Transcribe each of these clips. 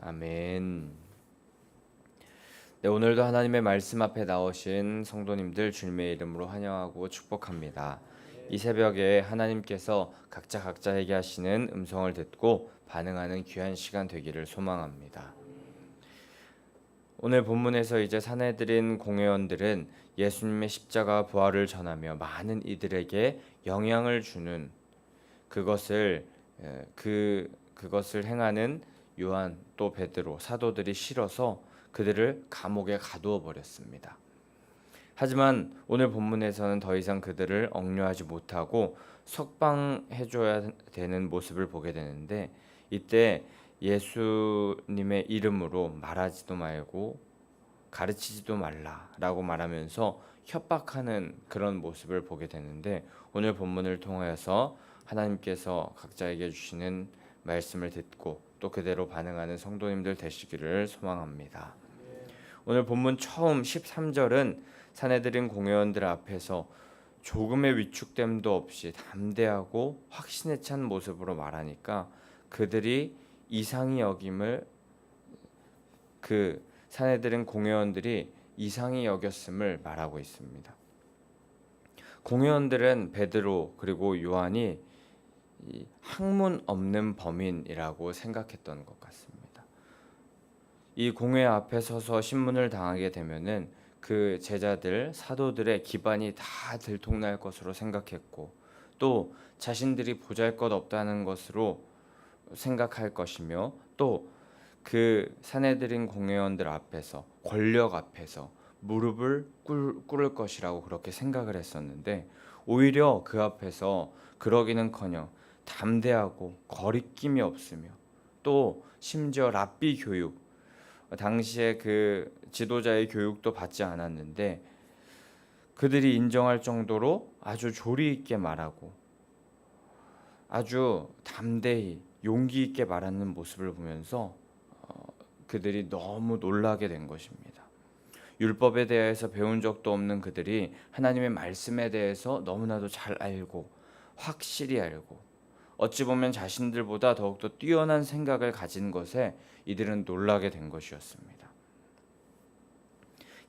아멘. 네, 오늘도 하나님의 말씀 앞에 나오신 성도님들 주님의 이름으로 환영하고 축복합니다. 이 새벽에 하나님께서 각자에게 하시는 음성을 듣고 반응하는 귀한 시간 되기를 소망합니다. 오늘 본문에서 이제 사내들인 공회원들은 예수님의 십자가 부활을 전하며 많은 이들에게 영향을 주는 그것을 그것을 행하는 요한 또 베드로 사도들이 싫어서 그들을 감옥에 가두어 버렸습니다. 하지만 오늘 본문에서는 더 이상 그들을 억류하지 못하고 석방해 줘야 되는 모습을 보게 되는데, 이때 예수님의 이름으로 말하지도 말고 가르치지도 말라라고 말하면서 협박하는 그런 모습을 보게 되는데, 오늘 본문을 통하여서 하나님께서 각자에게 주시는 말씀을 듣고 또 그대로 반응하는 성도님들 되시기를 소망합니다. 오늘 본문 처음 13절은 사내들인 공회원들 앞에서 조금의 위축됨도 없이 담대하고 확신에 찬 모습으로 말하니까 그들이 이상히 여김을 사내들인 공회원들이 이상히 여겼음을 말하고 있습니다. 공회원들은 베드로 그리고 요한이 학문 없는 범인이라고 생각했던 것 같습니다. 이 공회 앞에 서서 신문을 당하게 되면은 그 제자들 사도들의 기반이 다 들통날 것으로 생각했고, 또 자신들이 보잘것없다는 것으로 생각할 것이며, 또 그 사내들인 공회원들 앞에서 권력 앞에서 무릎을 꿇을 것이라고 그렇게 생각을 했었는데, 오히려 그 앞에서 그러기는커녕 담대하고 거리낌이 없으며, 또 심지어 랍비 교육, 당시에 그 지도자의 교육도 받지 않았는데 그들이 인정할 정도로 아주 조리 있게 말하고 아주 담대히 용기 있게 말하는 모습을 보면서 그들이 너무 놀라게 된 것입니다. 율법에 대해서 배운 적도 없는 그들이 하나님의 말씀에 대해서 너무나도 잘 알고 확실히 알고 어찌 보면 자신들보다 더욱더 뛰어난 생각을 가진 것에 이들은 놀라게 된 것이었습니다.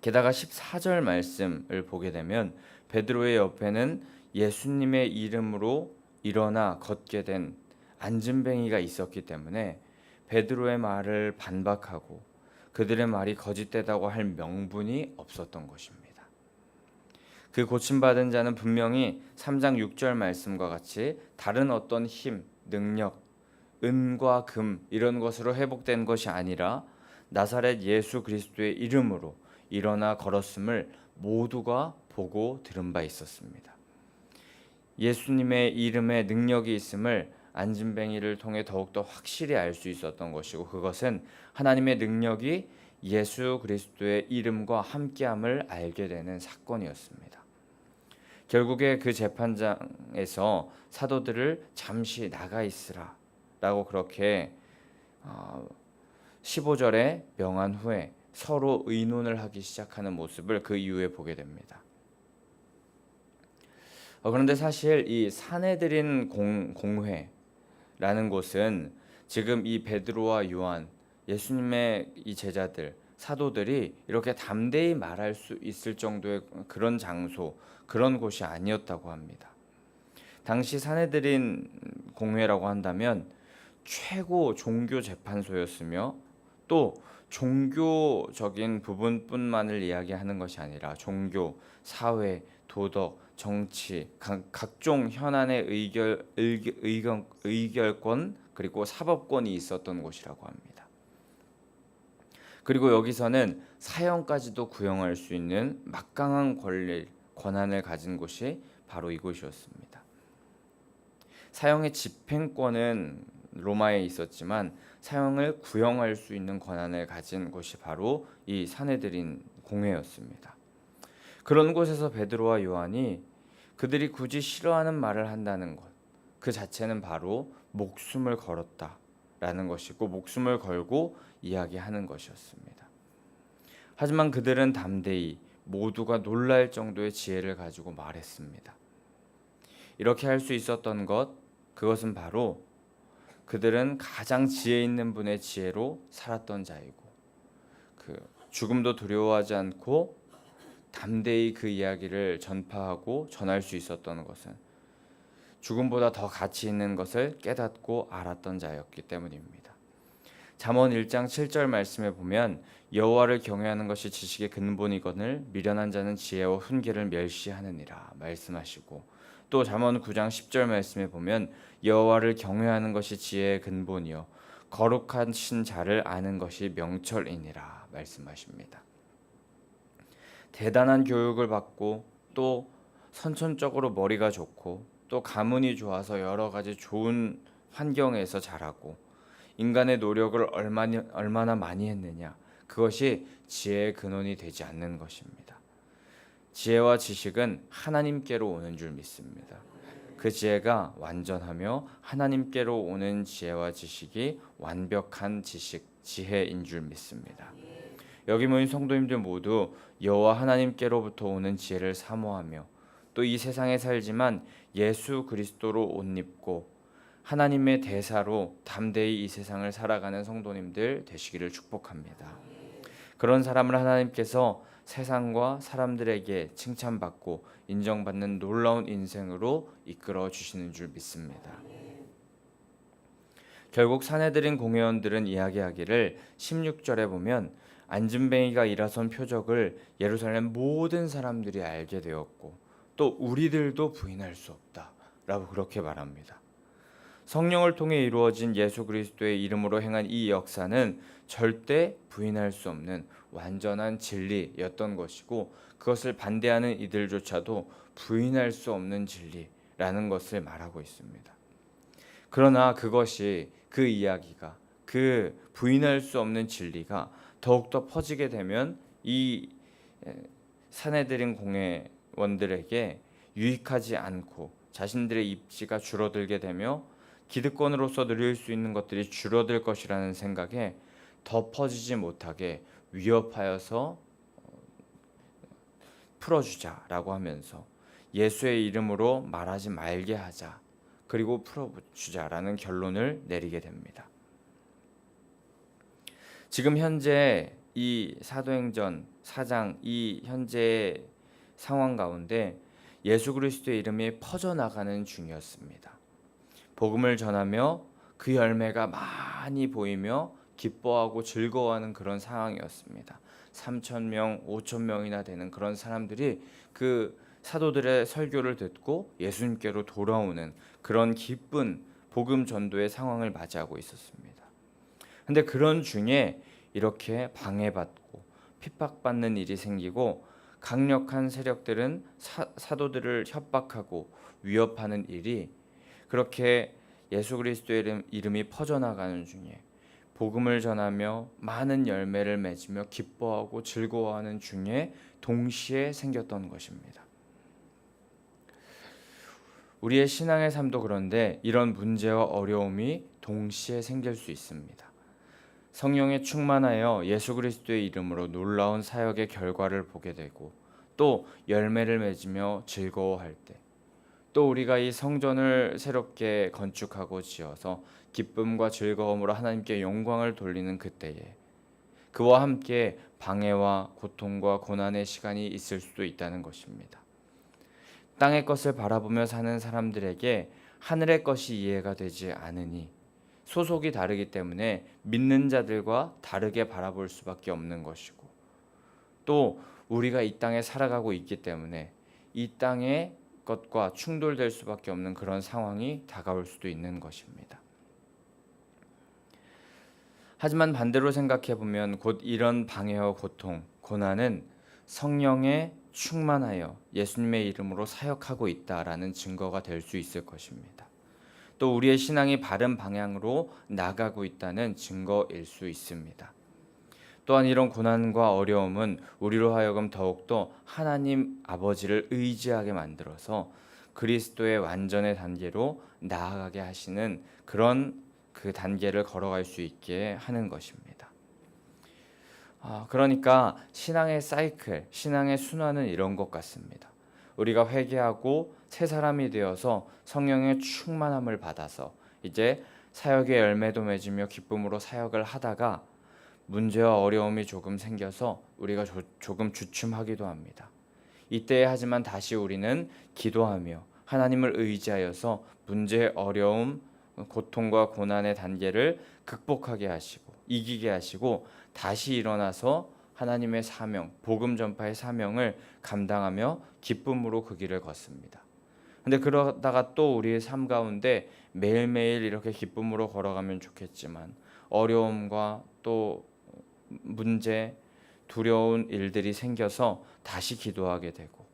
게다가 14절 말씀을 보게 되면 베드로의 옆에는 예수님의 이름으로 일어나 걷게 된 안진뱅이가 있었기 때문에 베드로의 말을 반박하고 그들의 말이 거짓되다고 할 명분이 없었던 것입니다. 그 고침받은 자는 분명히 3장 6절 말씀과 같이 다른 어떤 힘, 능력, 은과 금 이런 것으로 회복된 것이 아니라 나사렛 예수 그리스도의 이름으로 일어나 걸었음을 모두가 보고 들은 바 있었습니다. 예수님의 이름에 능력이 있음을 안진뱅이를 통해 더욱더 확실히 알 수 있었던 것이고, 그것은 하나님의 능력이 예수 그리스도의 이름과 함께함을 알게 되는 사건이었습니다. 결국에 그 재판장에서 사도들을 잠시 나가 있으라 라고 그렇게 15절에 명한 후에 서로 의논을 하기 시작하는 모습을 그 이후에 보게 됩니다. 그런데 사실 이 사내들인 공회라는 곳은 지금 이 베드로와 요한, 예수님의 이 제자들, 사도들이 이렇게 담대히 말할 수 있을 정도의 그런 장소, 그런 곳이 아니었다고 합니다. 당시 사내들인 공회라고 한다면 최고 종교 재판소였으며, 또 종교적인 부분뿐만을 이야기하는 것이 아니라 종교, 사회, 도덕, 정치, 각종 현안의 의결권 그리고 사법권이 있었던 곳이라고 합니다. 그리고 여기서는 사형까지도 구형할 수 있는 막강한 권한을 가진 곳이 바로 이곳이었습니다. 사형의 집행권은 로마에 있었지만 사형을 구형할 수 있는 권한을 가진 곳이 바로 이 사내들인 공회였습니다. 그런 곳에서 베드로와 요한이 그들이 굳이 싫어하는 말을 한다는 것, 그 자체는 바로 목숨을 걸었다라는 것이고 목숨을 걸고 이야기하는 것이었습니다. 하지만 그들은 담대히 모두가 놀랄 정도의 지혜를 가지고 말했습니다. 이렇게 할 수 있었던 것, 그것은 바로 그들은 가장 지혜 있는 분의 지혜로 살았던 자이고 죽음도 두려워하지 않고 담대히 그 이야기를 전파하고 전할 수 있었던 것은 죽음보다 더 가치 있는 것을 깨닫고 알았던 자였기 때문입니다. 잠언 1장 7절 말씀에 보면 여호와를 경외하는 것이 지식의 근본이거늘 미련한 자는 지혜와 훈계를 멸시하느니라 말씀하시고, 또 잠언 9장 10절 말씀에 보면 여호와를 경외하는 것이 지혜의 근본이요 거룩하신 자를 아는 것이 명철이니라 말씀하십니다. 대단한 교육을 받고 또 선천적으로 머리가 좋고 또 가문이 좋아서 여러 가지 좋은 환경에서 자라고 인간의 노력을 얼마나 많이 했느냐, 그것이 지혜의 근원이 되지 않는 것입니다. 지혜와 지식은 하나님께로 오는 줄 믿습니다. 그 지혜가 완전하며 하나님께로 오는 지혜와 지식이 완벽한 지혜인 줄 믿습니다. 여기 모인 성도님들 모두 여호와 하나님께로부터 오는 지혜를 사모하며 또 이 세상에 살지만 예수 그리스도로 옷 입고 하나님의 대사로 담대히 이 세상을 살아가는 성도님들 되시기를 축복합니다. 그런 사람을 하나님께서 세상과 사람들에게 칭찬받고 인정받는 놀라운 인생으로 이끌어 주시는 줄 믿습니다. 결국 사내들인 공회원들은 이야기하기를 16절에 보면 안진뱅이가 일어선 표적을 예루살렘 모든 사람들이 알게 되었고 또 우리들도 부인할 수 없다 라고 그렇게 말합니다. 성령을 통해 이루어진 예수 그리스도의 이름으로 행한 이 역사는 절대 부인할 수 없는 완전한 진리였던 것이고, 그것을 반대하는 이들조차도 부인할 수 없는 진리라는 것을 말하고 있습니다. 그러나 그것이, 그 이야기가, 그 부인할 수 없는 진리가 더욱더 퍼지게 되면 이 사내들인 공회원들에게 유익하지 않고 자신들의 입지가 줄어들게 되며 기득권으로서 누릴 수 있는 것들이 줄어들 것이라는 생각에 더 퍼지지 못하게 위협하여서 풀어주자라고 하면서 예수의 이름으로 말하지 말게 하자, 그리고 풀어주자라는 결론을 내리게 됩니다. 지금 현재 이 사도행전 4장 이 현재의 상황 가운데 예수 그리스도의 이름이 퍼져나가는 중이었습니다. 복음을 전하며 그 열매가 많이 보이며 기뻐하고 즐거워하는 그런 상황이었습니다. 3,000명, 5,000명이나 되는 그런 사람들이 그 사도들의 설교를 듣고 예수님께로 돌아오는 그런 기쁜 복음 전도의 상황을 맞이하고 있었습니다. 근데 그런 중에 이렇게 방해받고 핍박받는 일이 생기고 강력한 세력들은 사도들을 협박하고 위협하는 일이, 그렇게 예수 그리스도의 이름이 퍼져나가는 중에 복음을 전하며 많은 열매를 맺으며 기뻐하고 즐거워하는 중에 동시에 생겼던 것입니다. 우리의 신앙의 삶도 그런데 이런 문제와 어려움이 동시에 생길 수 있습니다. 성령에 충만하여 예수 그리스도의 이름으로 놀라운 사역의 결과를 보게 되고 또 열매를 맺으며 즐거워할 때, 또 우리가 이 성전을 새롭게 건축하고 지어서 기쁨과 즐거움으로 하나님께 영광을 돌리는 그때에 그와 함께 방해와 고통과 고난의 시간이 있을 수도 있다는 것입니다. 땅의 것을 바라보며 사는 사람들에게 하늘의 것이 이해가 되지 않으니 소속이 다르기 때문에 믿는 자들과 다르게 바라볼 수밖에 없는 것이고, 또 우리가 이 땅에 살아가고 있기 때문에 이 땅의 것과 충돌될 수밖에 없는 그런 상황이 다가올 수도 있는 것입니다. 하지만 반대로 생각해 보면 곧 이런 방해와 고통, 고난은 성령에 충만하여 예수님의 이름으로 사역하고 있다라는 증거가 될 수 있을 것입니다. 또 우리의 신앙이 바른 방향으로 나가고 있다는 증거일 수 있습니다. 또한 이런 고난과 어려움은 우리로 하여금 더욱더 하나님 아버지를 의지하게 만들어서 그리스도의 완전의 단계로 나아가게 하시는 그런 그 단계를 걸어갈 수 있게 하는 것입니다. 그러니까 신앙의 사이클, 신앙의 순환은 이런 것 같습니다. 우리가 회개하고 새 사람이 되어서 성령의 충만함을 받아서 이제 사역의 열매도 맺으며 기쁨으로 사역을 하다가 문제와 어려움이 조금 생겨서 우리가 조금 주춤하기도 합니다. 이때 하지만 다시 우리는 기도하며 하나님을 의지하여서 문제, 어려움, 고통과 고난의 단계를 극복하게 하시고 이기게 하시고 다시 일어나서 하나님의 사명, 복음 전파의 사명을 감당하며 기쁨으로 그 길을 걷습니다. 근데 그러다가 또 우리의 삶 가운데 매일매일 이렇게 기쁨으로 걸어가면 좋겠지만 어려움과 또 문제, 두려운 일들이 생겨서 다시 기도하게 되고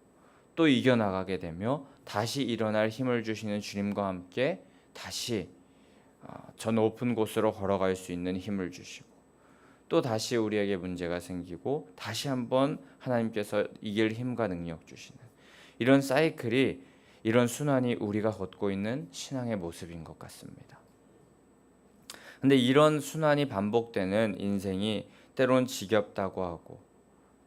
또 이겨나가게 되며 다시 일어날 힘을 주시는 주님과 함께 다시 저 높은 곳으로 걸어갈 수 있는 힘을 주시고 또 다시 우리에게 문제가 생기고 다시 한번 하나님께서 이길 힘과 능력 주시는 이런 사이클이 이런 순환이 우리가 걷고 있는 신앙의 모습인 것 같습니다. 근데 이런 순환이 반복되는 인생이 때론 지겹다고 하고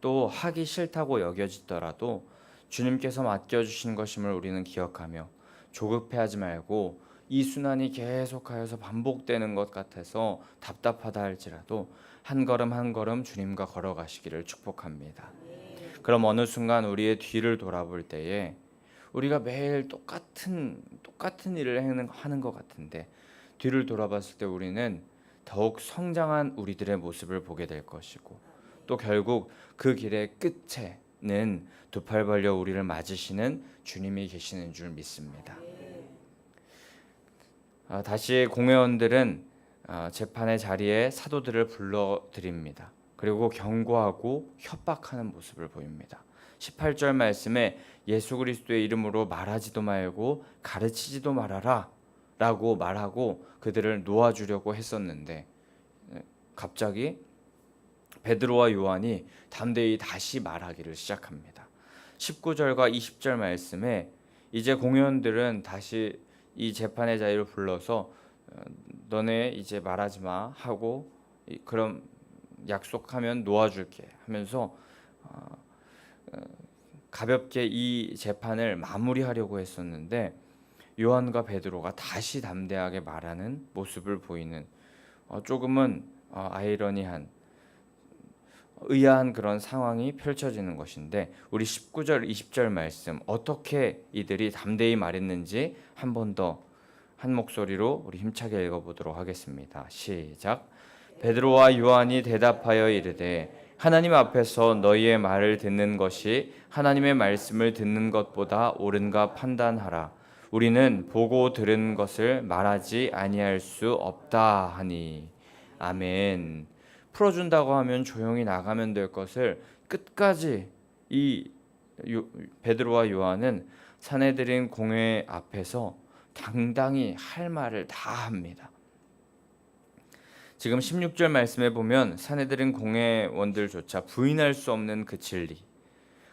또 하기 싫다고 여겨지더라도 주님께서 맡겨주신 것임을 우리는 기억하며 조급해하지 말고 이 순환이 계속하여서 반복되는 것 같아서 답답하다 할지라도 한 걸음 한 걸음 주님과 걸어가시기를 축복합니다. 그럼 어느 순간 우리의 뒤를 돌아볼 때에 우리가 매일 똑같은 일을 하는 것 같은데 뒤를 돌아봤을 때 우리는 더욱 성장한 우리들의 모습을 보게 될 것이고 또 결국 그 길의 끝에는 두 팔 벌려 우리를 맞으시는 주님이 계시는 줄 믿습니다. 다시 공회원들은 재판의 자리에 사도들을 불러들입니다. 그리고 경고하고 협박하는 모습을 보입니다. 18절 말씀에 예수 그리스도의 이름으로 말하지도 말고 가르치지도 말아라 라고 말하고 그들을 놓아주려고 했었는데 갑자기 베드로와 요한이 담대히 다시 말하기를 시작합니다. 19절과 20절 말씀에 이제 공회원들은 다시 이 재판의 자리를 불러서 너네 이제 말하지 마 하고 그럼 약속하면 놓아줄게 하면서 가볍게 이 재판을 마무리하려고 했었는데 요한과 베드로가 다시 담대하게 말하는 모습을 보이는 조금은 아이러니한 의아한 그런 상황이 펼쳐지는 것인데 우리 19절 20절 말씀 어떻게 이들이 담대히 말했는지 한 번 더 한 목소리로 우리 힘차게 읽어보도록 하겠습니다. 시작. 베드로와 요한이 대답하여 이르되 하나님 앞에서 너희의 말을 듣는 것이 하나님의 말씀을 듣는 것보다 옳은가 판단하라. 우리는 보고 들은 것을 말하지 아니할 수 없다 하니. 아멘. 풀어준다고 하면 조용히 나가면 될 것을 끝까지 이 베드로와 요한은 사내들인 공회 앞에서 당당히 할 말을 다 합니다. 지금 16절 말씀에 보면 사내들인 공회원들조차 부인할 수 없는 그 진리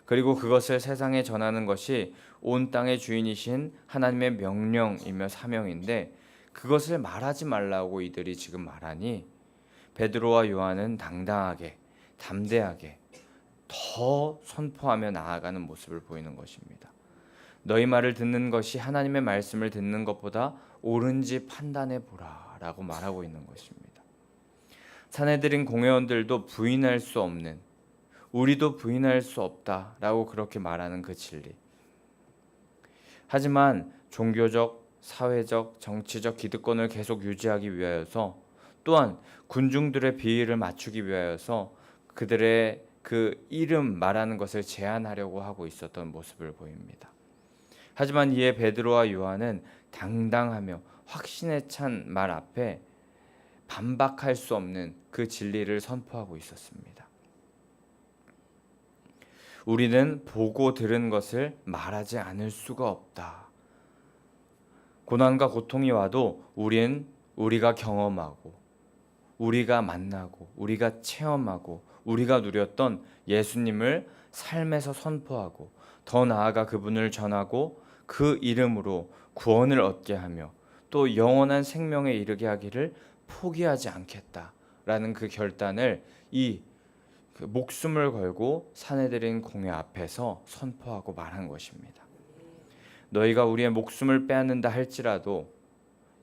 그리고 그것을 세상에 전하는 것이 온 땅의 주인이신 하나님의 명령이며 사명인데 그것을 말하지 말라고 이들이 지금 말하니 베드로와 요한은 당당하게 담대하게 더 선포하며 나아가는 모습을 보이는 것입니다. 너희 말을 듣는 것이 하나님의 말씀을 듣는 것보다 옳은지 판단해 보라 라고 말하고 있는 것입니다. 사내들인 공회원들도 부인할 수 없는 우리도 부인할 수 없다 라고 그렇게 말하는 그 진리. 하지만 종교적, 사회적, 정치적 기득권을 계속 유지하기 위하여서 또한 군중들의 비위를 맞추기 위하여서 그들의 그 이름 말하는 것을 제한하려고 하고 있었던 모습을 보입니다. 하지만 이에 베드로와 요한은 당당하며 확신에 찬 말 앞에 반박할 수 없는 그 진리를 선포하고 있었습니다. 우리는 보고 들은 것을 말하지 않을 수가 없다. 고난과 고통이 와도 우리가 경험하고 우리가 만나고 우리가 체험하고 우리가 누렸던 예수님을 삶에서 선포하고 더 나아가 그분을 전하고 그 이름으로 구원을 얻게 하며 또 영원한 생명에 이르게 하기를 포기하지 않겠다라는 그 결단을 그 목숨을 걸고 사내들인 공회 앞에서 선포하고 말한 것입니다. 너희가 우리의 목숨을 빼앗는다 할지라도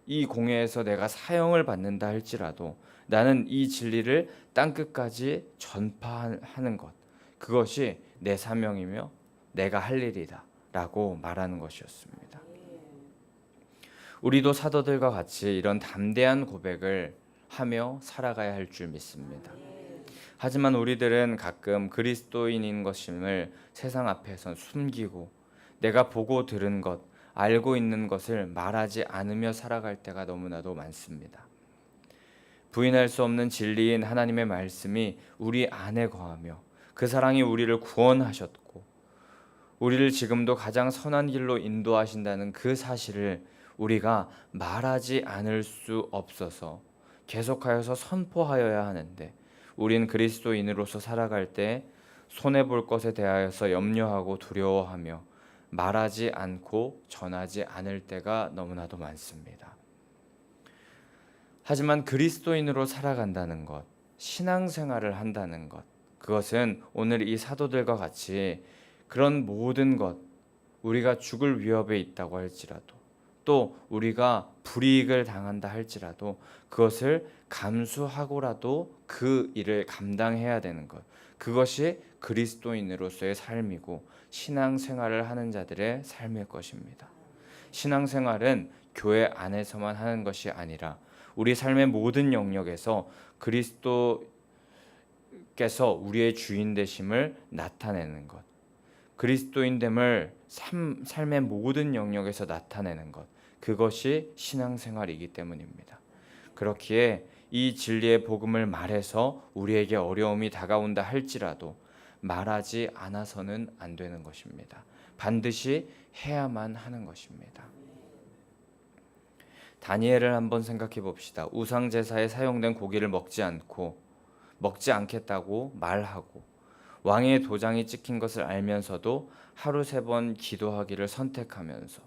이 공회에서 내가 사형을 받는다 할지라도 나는 이 진리를 땅끝까지 전파하는 것, 그것이 내 사명이며 내가 할 일이다 라고 말하는 것이었습니다. 우리도 사도들과 같이 이런 담대한 고백을 하며 살아가야 할 줄 믿습니다. 하지만 우리들은 가끔 그리스도인인 것임을 세상 앞에서 숨기고 내가 보고 들은 것, 알고 있는 것을 말하지 않으며 살아갈 때가 너무나도 많습니다. 부인할 수 없는 진리인 하나님의 말씀이 우리 안에 거하며 그 사랑이 우리를 구원하셨고 우리를 지금도 가장 선한 길로 인도하신다는 그 사실을 우리가 말하지 않을 수 없어서 계속하여서 선포하여야 하는데, 우린 그리스도인으로서 살아갈 때 손해볼 것에 대하여서 염려하고 두려워하며 말하지 않고 전하지 않을 때가 너무나도 많습니다. 하지만 그리스도인으로 살아간다는 것, 신앙생활을 한다는 것, 그것은 오늘 이 사도들과 같이 그런 모든 것, 우리가 죽을 위협에 있다고 할지라도 또 우리가 불이익을 당한다 할지라도 그것을 감수하고라도 그 일을 감당해야 되는 것, 그것이 그리스도인으로서의 삶이고 신앙생활을 하는 자들의 삶일 것입니다. 신앙생활은 교회 안에서만 하는 것이 아니라 우리 삶의 모든 영역에서 그리스도께서 우리의 주인 되심을 나타내는 것, 그리스도인됨을 삶의 모든 영역에서 나타내는 것, 그것이 신앙생활이기 때문입니다. 그렇기에 이 진리의 복음을 말해서 우리에게 어려움이 다가온다 할지라도 말하지 않아서는 안 되는 것입니다. 반드시 해야만 하는 것입니다. 다니엘을 한번 생각해 봅시다. 우상 제사에 사용된 고기를 먹지 않겠다고 말하고 왕의 도장이 찍힌 것을 알면서도 하루 3번 기도하기를 선택하면서,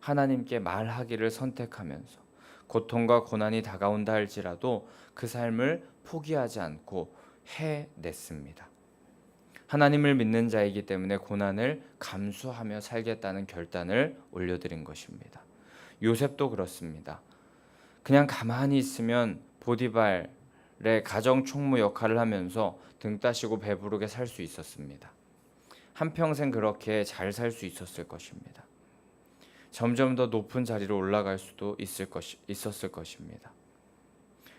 하나님께 말하기를 선택하면서 고통과 고난이 다가온다 할지라도 그 삶을 포기하지 않고 해냈습니다. 하나님을 믿는 자이기 때문에 고난을 감수하며 살겠다는 결단을 올려드린 것입니다. 요셉도 그렇습니다. 그냥 가만히 있으면 보디발의 가정 총무 역할을 하면서 등 따시고 배부르게 살 수 있었습니다. 한평생 그렇게 잘 살 수 있었을 것입니다. 점점 더 높은 자리로 올라갈 수도 있었을 것입니다.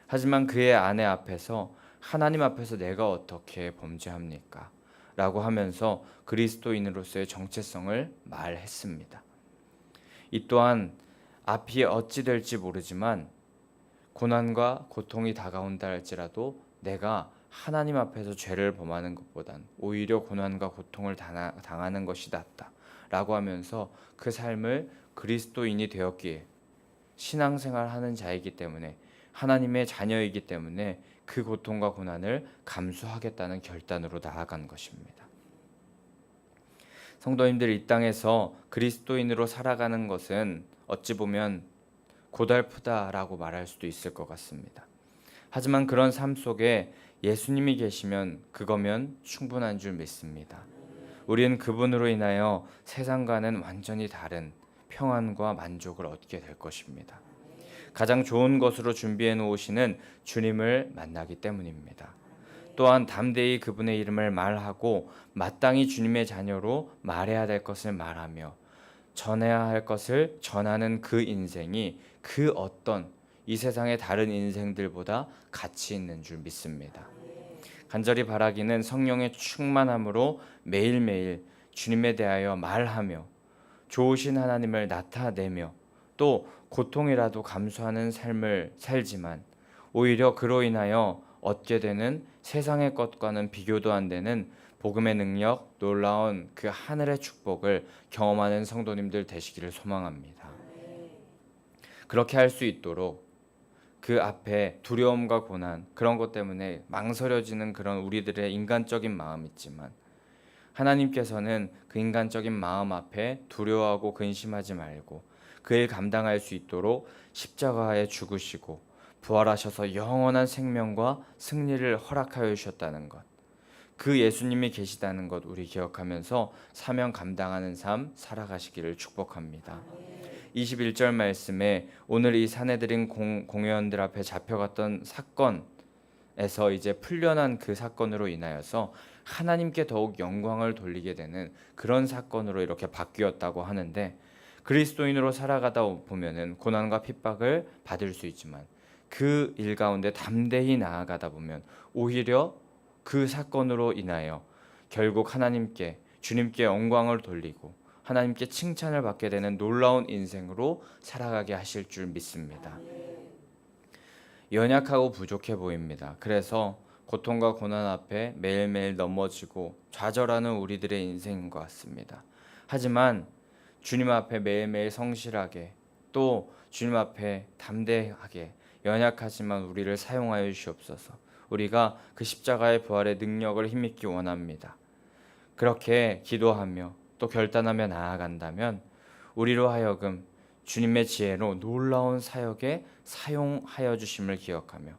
하지만 그의 아내 앞에서, 하나님 앞에서 내가 어떻게 범죄합니까? 라고 하면서 그리스도인으로서의 정체성을 말했습니다. 이 또한 앞이 어찌 될지 모르지만 고난과 고통이 다가온다 할지라도 내가 하나님 앞에서 죄를 범하는 것보단 오히려 고난과 고통을 당하는 것이 낫다 라고 하면서 그 삶을 그리스도인이 되었기에, 신앙생활하는 자이기 때문에, 하나님의 자녀이기 때문에 그 고통과 고난을 감수하겠다는 결단으로 나아간 것입니다. 성도님들, 이 땅에서 그리스도인으로 살아가는 것은 어찌 보면 고달프다라고 말할 수도 있을 것 같습니다. 하지만 그런 삶 속에 예수님이 계시면 그거면 충분한 줄 믿습니다. 우리는 그분으로 인하여 세상과는 완전히 다른 평안과 만족을 얻게 될 것입니다. 가장 좋은 것으로 준비해 놓으시는 주님을 만나기 때문입니다. 또한 담대히 그분의 이름을 말하고 마땅히 주님의 자녀로 말해야 될 것을 말하며 전해야 할 것을 전하는 그 인생이 그 어떤 이 세상의 다른 인생들보다 가치 있는 줄 믿습니다. 간절히 바라기는 성령의 충만함으로 매일매일 주님에 대하여 말하며 좋으신 하나님을 나타내며 또 고통이라도 감수하는 삶을 살지만 오히려 그로 인하여 얻게 되는 세상의 것과는 비교도 안 되는 복음의 능력, 놀라운 그 하늘의 축복을 경험하는 성도님들 되시기를 소망합니다. 그렇게 할 수 있도록 그 앞에 두려움과 고난, 그런 것 때문에 망설여지는 그런 우리들의 인간적인 마음 있지만 하나님께서는 그 인간적인 마음 앞에 두려워하고 근심하지 말고 그 일 감당할 수 있도록 십자가에 죽으시고 부활하셔서 영원한 생명과 승리를 허락하여 주셨다는 것, 그 예수님이 계시다는 것 우리 기억하면서 사명 감당하는 삶 살아가시기를 축복합니다. 21절 말씀에 오늘 이 사내들인 공회원들 앞에 잡혀갔던 사건에서 이제 풀려난 그 사건으로 인하여서 하나님께 더욱 영광을 돌리게 되는 그런 사건으로 이렇게 바뀌었다고 하는데, 그리스도인으로 살아가다 보면은 고난과 핍박을 받을 수 있지만 그 일 가운데 담대히 나아가다 보면 오히려 그 사건으로 인하여 결국 하나님께, 주님께 영광을 돌리고 하나님께 칭찬을 받게 되는 놀라운 인생으로 살아가게 하실 줄 믿습니다. 연약하고 부족해 보입니다. 그래서 고통과 고난 앞에 매일매일 넘어지고 좌절하는 우리들의 인생인 것 같습니다. 하지만 주님 앞에 매일매일 성실하게, 또 주님 앞에 담대하게, 연약하지만 우리를 사용하여 주시옵소서. 우리가 그 십자가의 부활의 능력을 힘입기 원합니다. 그렇게 기도하며 또 결단하며 나아간다면 우리로 하여금 주님의 지혜로 놀라운 사역에 사용하여 주심을 기억하며,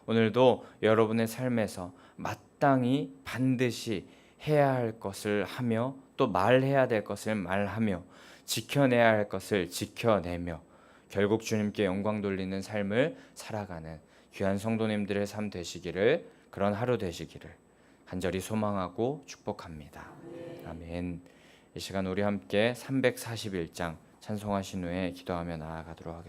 오늘도 여러분의 삶에서 마땅히 반드시 해야 할 것을 하며, 또 말해야 될 것을 말하며, 지켜내야 할 것을 지켜내며 결국 주님께 영광 돌리는 삶을 살아가는 귀한 성도님들의 삶 되시기를, 그런 하루 되시기를 간절히 소망하고 축복합니다. 아멘. 이 시간 우리 함께 341장 찬송하신 후에 기도하며 나아가도록 하겠습니다.